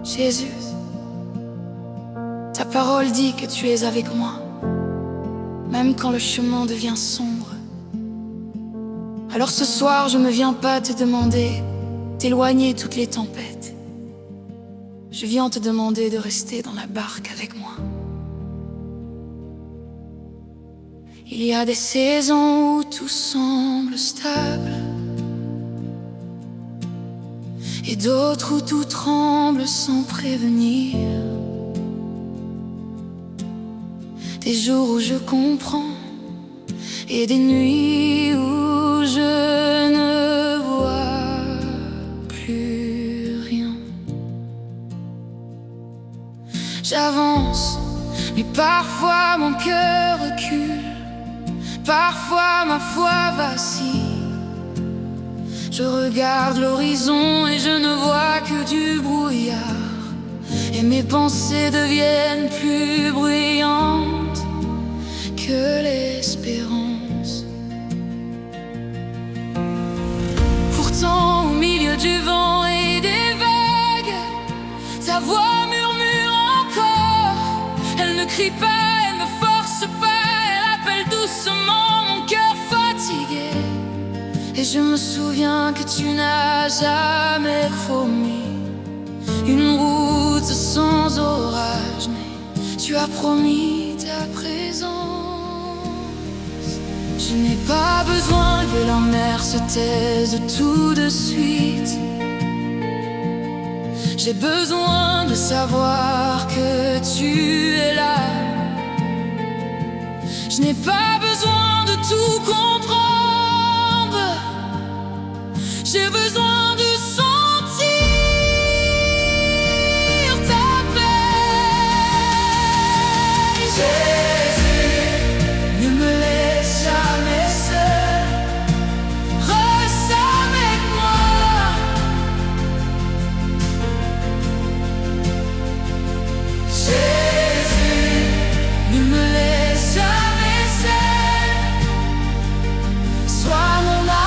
Jésus, ta parole dit que tu es avec moi, même quand le chemin devient sombre. Alors ce soir, je ne viens pas te demander d'éloigner toutes les tempêtes. Je viens te demander de rester dans la barque avec moi. Il y a des saisons où tout semble stable, et d'autres où tout tremble sans prévenir. Des jours où je comprends et des nuits où je ne vois plus rien. J'avance, mais parfois mon cœur recule, parfois ma foi vacille. Je regarde l'horizon et je ne vois que du brouillard, et mes pensées deviennent plus bruyantes que l'espérance. Pourtant, au milieu du vent et des vagues, ta voix murmure encore. Elle ne crie pas, elle ne force pas, elle appelle doucement mon cœur fatigué. Et je me souviens que tu n'as jamais promis une route sans orage, mais tu as promis ta présence. Je n'ai pas besoin que la mer se taise tout de suite. J'ai besoin de savoir que tu es là. Je n'ai pas besoin de tout comprendre. J'ai besoin de sentir ta paix. Jésus, ne me laisse jamais seul. Reste avec moi. Jésus, ne me laisse jamais seul. Sois mon âme.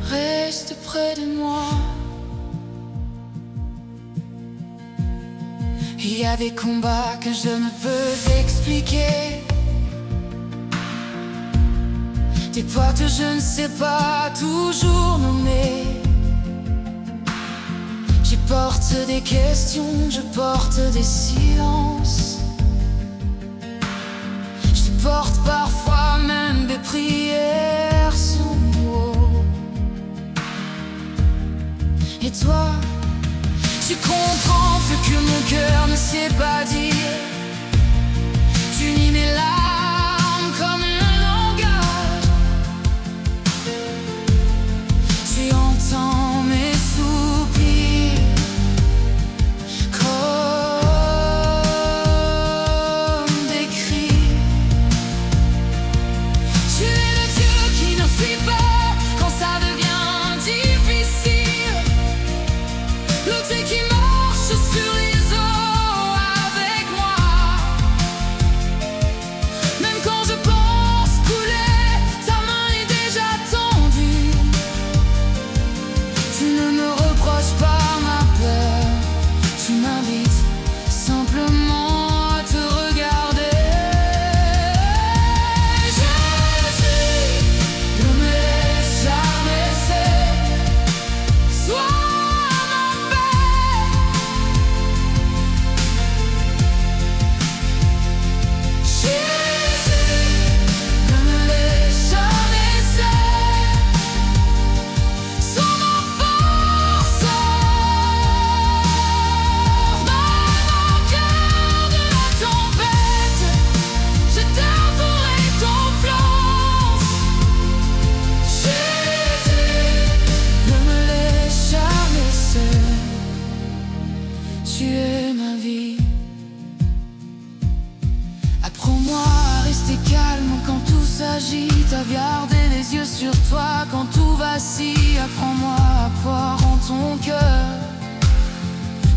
Reste près de moi. Il y a des combats que je ne peux expliquer, des portes que je ne sais pas toujours nommer. Je porte des questions, je porte des silences. Je porte parfois même des prières sans mots. Et toi, tu comprends ce que mon cœur ne sait pas dire. Tu lis mes larmes comme un langage. Tu entends mes soupirs comme des cris. Tu es le Dieu qui ne fuit pas quand ça devient difficile. L'autre qui marche sur les eaux avec moi. Même quand je pense couler, ta main est déjà tendue. Tu ne me reproches pas ma peur, tu m'invites simplement à te regarder. Jésus, ne me laisse jamais seul. Sois tu es ma vie. Apprends-moi à rester calme quand tout s'agite, à garder les yeux sur toi quand tout vacille. Apprends-moi à croire en ton cœur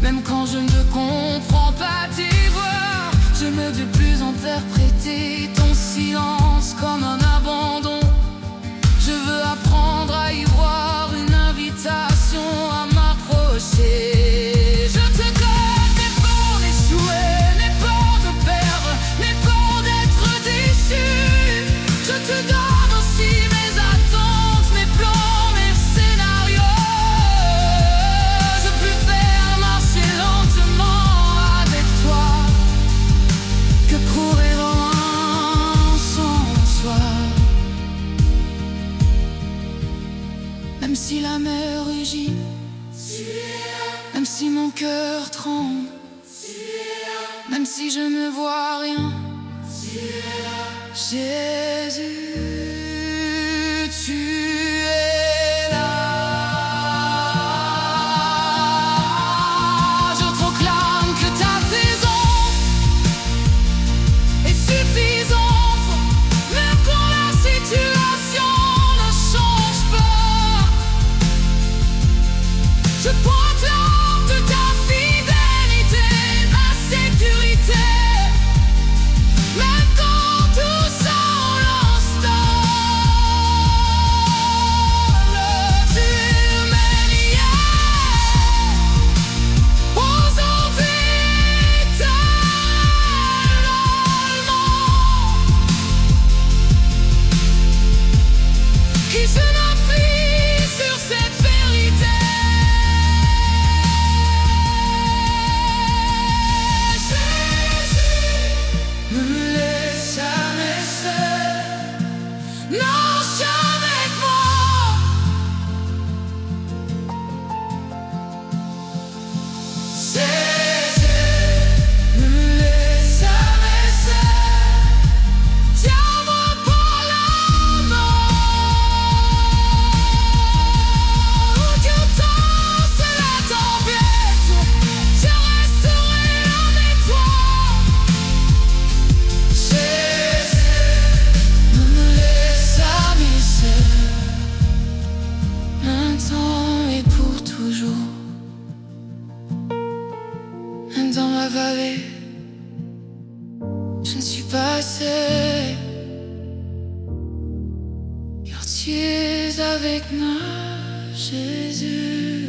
Même quand je ne comprends pas tes voix, je me de plus interpréter ton silence comme un abandon. Je veux apprendre à y voir une invitation à m'approcher. Je te donne mes peurs, mes souhaits, mes peurs de perdre, mes peurs d'être déçu. Je te donne aussi mes attentes, mes plans, mes scénarios. Je préfère marcher lentement avec toi que courir loin sans soi. Même si la mer rugit, même si mon cœur tremble, même si je ne vois rien, Jésus, tu es là. Je proclame que ta présence est suffisante, même quand la situation ne change pas. Je proclame de ta fidélité ma sécurité, même quand tout semble instable. Tu es le même hier, aujourd'hui, éternellement. Et je m'appuie sur cette vérité. Ne me laisse jamais seul, marche avec moi. Jésus, ne me laisse jamais seul, tiens-moi par la main. Où que danse la tempête, je resterai avec toi. Jésus, ne me laisse jamais seul, maintenant et pour toujours. Dans ma vallée, je ne suis pas seul, car tu es avec moi, Jésus.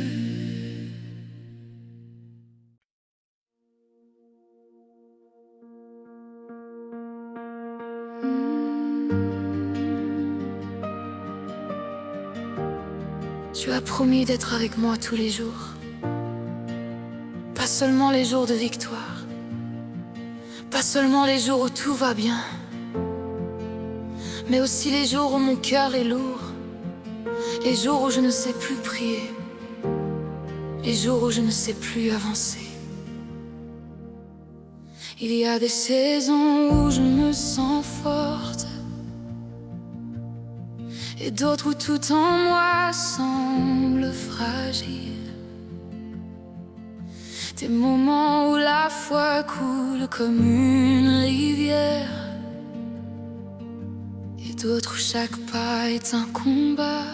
Tu as promis d'être avec moi tous les jours, pas seulement les jours de victoire, pas seulement les jours où tout va bien, mais aussi les jours où mon cœur est lourd, les jours où je ne sais plus prier, les jours où je ne sais plus avancer. Il y a des saisons où je me sens forte, et d'autres où tout en moi semble fragile. Des moments où la foi coule comme une rivière, et d'autres où chaque pas est un combat.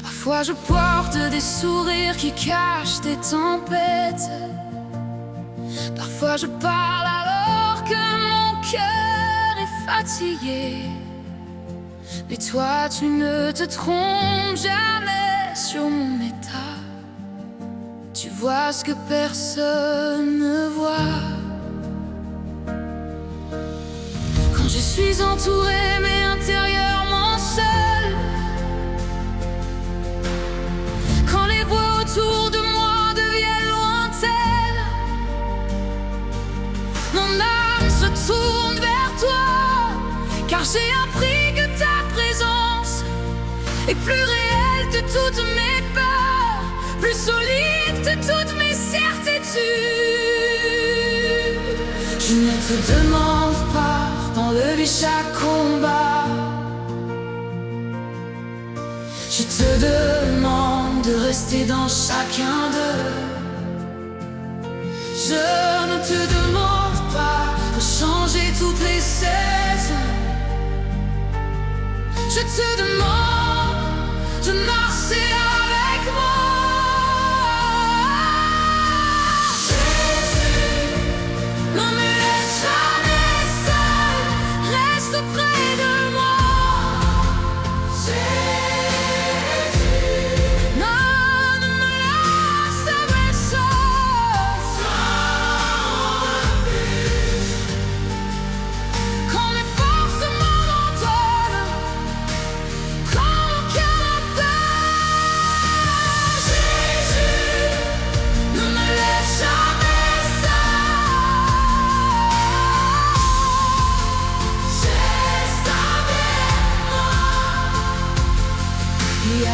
Parfois je porte des sourires qui cachent des tempêtes, parfois je parle alors que mon cœur est fatigué. Mais toi tu ne te trompes jamais sur mon état, tu vois ce que personne ne voit. Quand je suis entouré mais intérieurement seul, quand les voix autour de moi deviennent lointaines, mon âme se tourne vers toi, car j'ai appris que ta présence est plus réelle que toutes mes peurs, plus solide que toutes mes certitudes. Je ne te demande pas d'enlever chaque combat, je te demande de rester dans chacun d'eux. Je ne te demande pas de changer toutes les saisons, je te demande de marcher avec moi.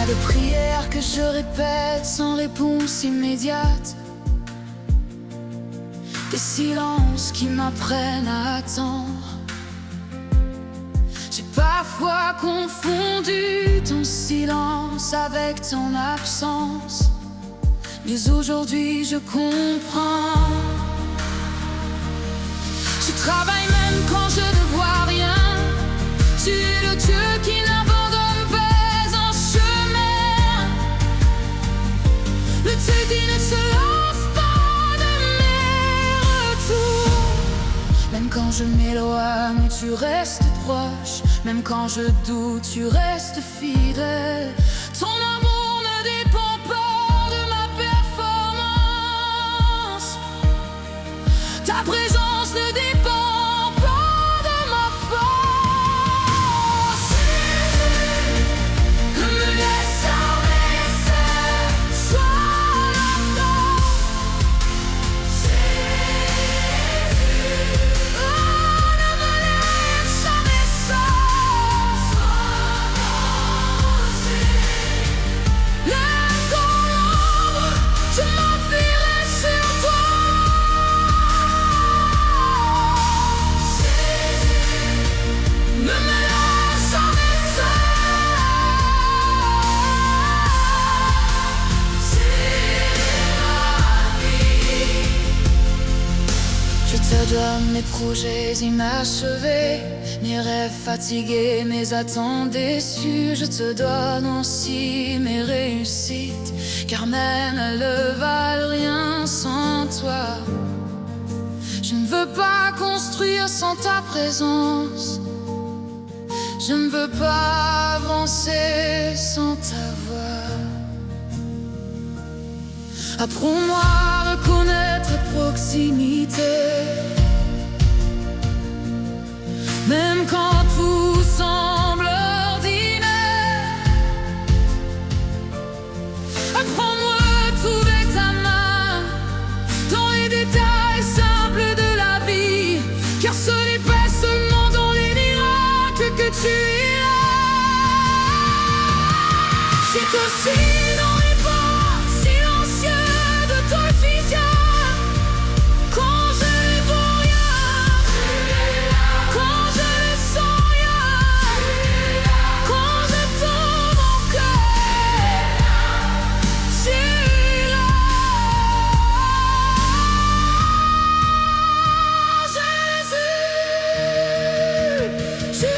de prières que je répète sans réponse immédiate, des silences qui m'apprennent à attendre. J'ai parfois confondu ton silence avec ton absence, mais aujourd'hui je comprends. Je travaille même quand je ne vois rien. Tu es le Dieu qui n'abandonne pas en chemin, le Dieu qui ne se lance pas de mes retours. Même quand je m'éloigne, tu restes proche. Même quand je doute, tu restes fidèle. Ton amour ne dépend pas de ma performance. Ta présence ne dépend pas de ma force. Ne me laisse jamais seul, sois là-dedans. Oh, ne me laisse jamais seul, sois là. Même dans l'ombre, je m'appuierai sur toi. Ne me laisse jamais seul, c'est la vie. Je te donne mes projets inachevés, mes rêves fatigués, mes attentes déçues. Je te donne aussi mes réussites, car même elles ne valent rien sans toi. Je ne veux pas construire sans ta présence. Je ne veux pas avancer sans ta voix. Apprends-moi à reconnaître proximité, même quand tout semble ordinaire. Apprends-moi à trouver ta main dans les détails simples de la vie, car ce n'est pas seulement dans les miracles que tu es là. C'est aussi dans les pas silencieux de ton vision. Quand je ne vois rien, quand je ne sens rien, quand je tourne mon cœur, tu es là. Jésus, tu es là.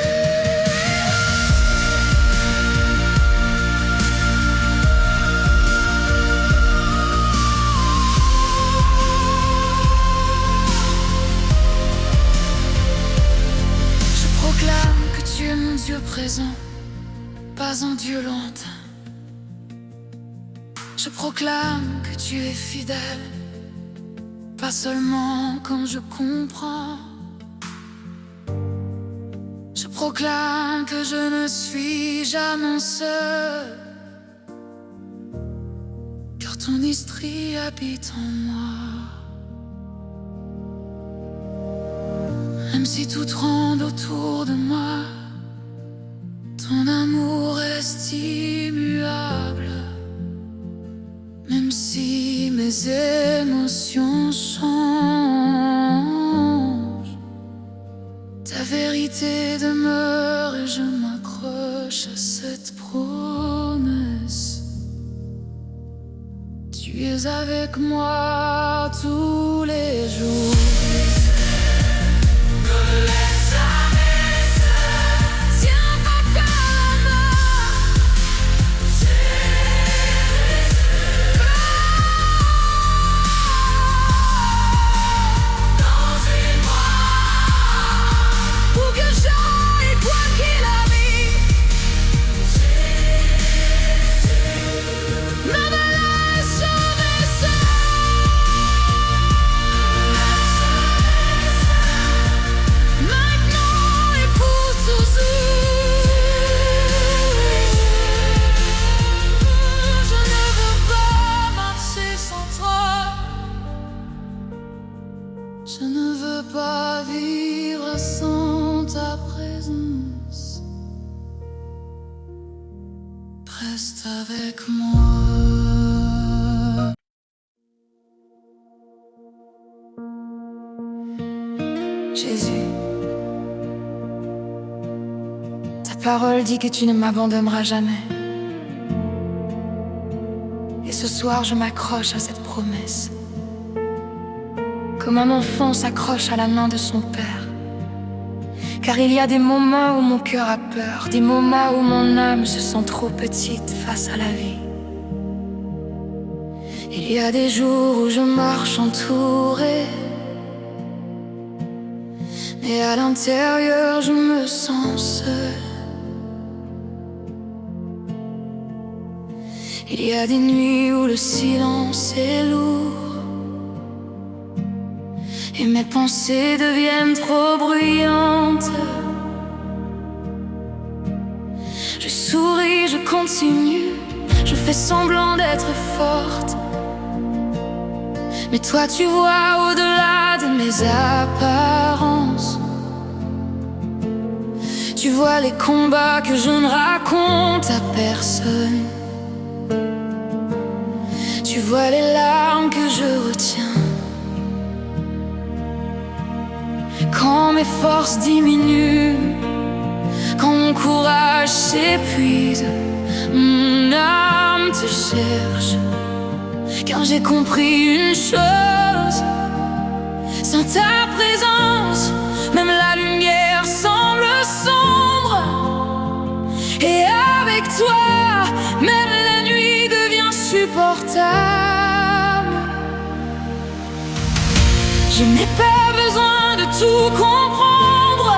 Je proclame que tu es mon Dieu présent, pas un Dieu lointain. Je proclame que tu es fidèle, pas seulement quand je comprends. Je proclame que je ne suis jamais seul, car ton esprit habite en moi. Même si tout tremble autour de moi, ton amour reste immuable. Même si mes émotions changent, ta vérité demeure et je m'accroche à cette promesse. Tu es avec moi tous les jours. Tiens ma main, où que j'aille, quoi qu'il arrive, ne me laisse jamais seul. reste avec moi. Jésus, ta parole dit que tu ne m'abandonneras jamais. Et ce soir je m'accroche à cette promesse, comme un enfant s'accroche à la main de son père. Car il y a des moments où mon cœur a peur, des moments où mon âme se sent trop petite face à la vie. Il y a des jours où je marche entourée, mais à l'intérieur je me sens seule. Il y a des nuits où le silence est lourd et mes pensées deviennent trop bruyantes. Je souris, je continue, je fais semblant d'être forte, mais toi tu vois au-delà de mes apparences. Tu vois les combats que je ne raconte à personne. Tu vois les larmes que je retiens quand mes forces diminuent, quand mon courage s'épuise. Mon âme te cherche, car j'ai compris une chose: sans ta présence, même la lumière semble sombre. Et avec toi, même la nuit devient supportable. Je n'ai pas besoin de tout comprendre,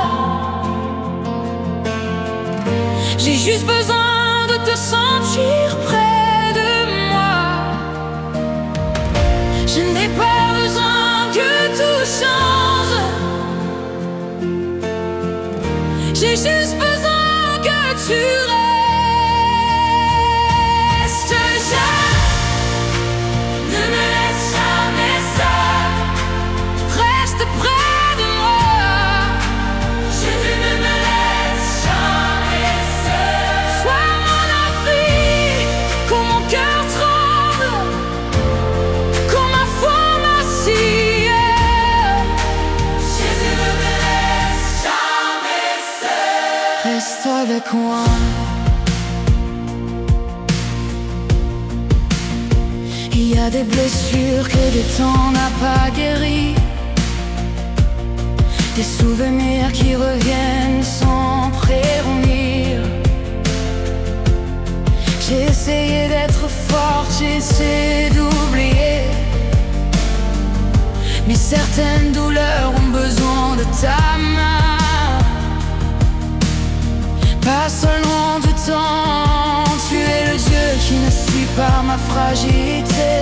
j'ai juste besoin de te sentir près de moi. Je n'ai pas besoin que tout change, j'ai juste besoin que tu restes. Ne me laisse jamais seul, reste près de moi. Jésus, ne me laisse jamais seul. Sois mon abri quand mon cœur tremble, quand ma foi m'assied. Jésus, ne me laisse jamais seul, reste avec moi. Il y a des blessures que le temps n'a pas guéries, des souvenirs qui reviennent sans prévenir. J'ai essayé d'être forte, j'ai essayé d'oublier, mais certaines douleurs ont besoin de ta main. Pas seulement de temps, tu es le Dieu qui ne suit pas ma fragilité,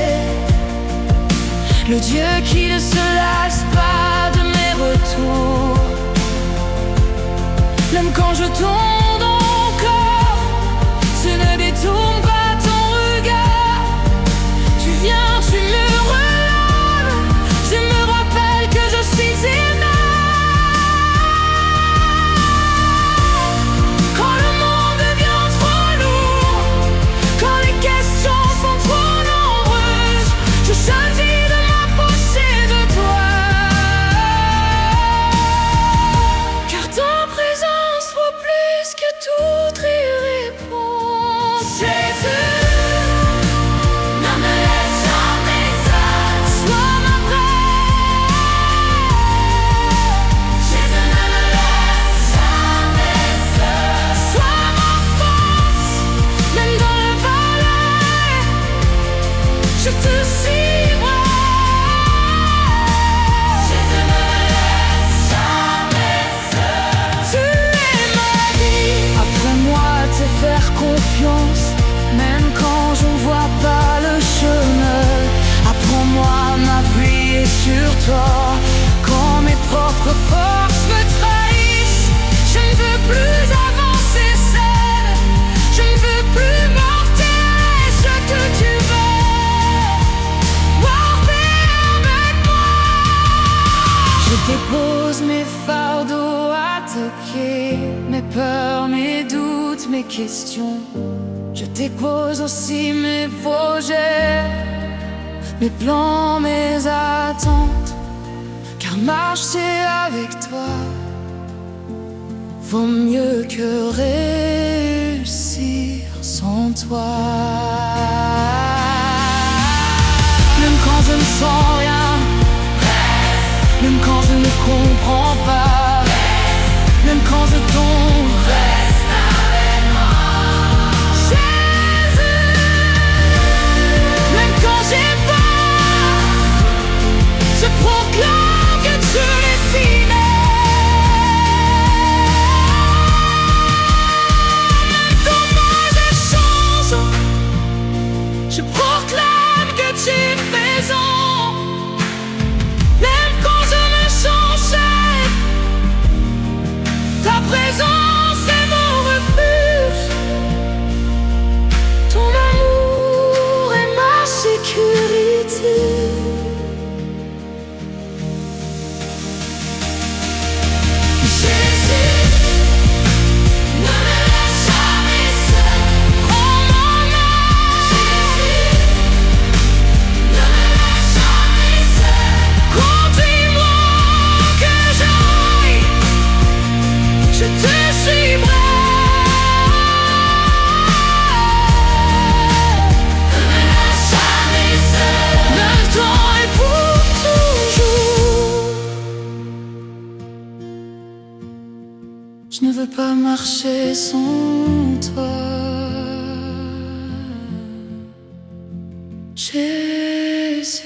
le Dieu qui ne se lasse pas de mes retours. Même quand je tombe encore, ce ne détourne pas ton regard. Tu viens, tu me relèves, je me rappelle que je suis aimé. Quand le monde devient trop lourd, quand les questions sont trop nombreuses, je choisis de m'approcher de toi. Car ta présence vaut plus que toute réponse. Jésus, ne me laisse jamais seul, sois ma vraie. Jésus, ne me laisse jamais seul, sois ma force, même dans le vallée, je te suivrai. Jésus, ne me laisse jamais seul. Tu es ma vie, apprends-moi à te faire confiance, même quand je ne vois pas le chemin. Apprends-moi à m'appuyer sur toi, quand mes propres forces me trahissent. Je ne veux plus avancer seul, je ne veux plus porter ce que tu veux. Porter avec moi. Je dépose mes fardeaux à tes pieds, mes peurs, mes doutes, mes questions. Je dépose aussi mes projets, mes plans, mes attentes, car marcher avec toi vaut mieux que réussir sans toi. Même quand je ne sens rien, même quand je ne comprends pas, même quand je tombe, reste avec moi. Jésus, même quand j'ai peur, je proclame que tu es ciné. Même quand moi je change, je proclame que tu es présent. Ta présence est mon refuge, ton amour est ma sécurité. Jésus, ne me laisse jamais seul. Prends mon main. Jésus, ne me laisse jamais seul. Conduis-moi que j'aille, je te suivrai. Ne me laisse jamais seul. Maintenant et pour toujours. Je ne veux pas marcher sans toi, Jésus.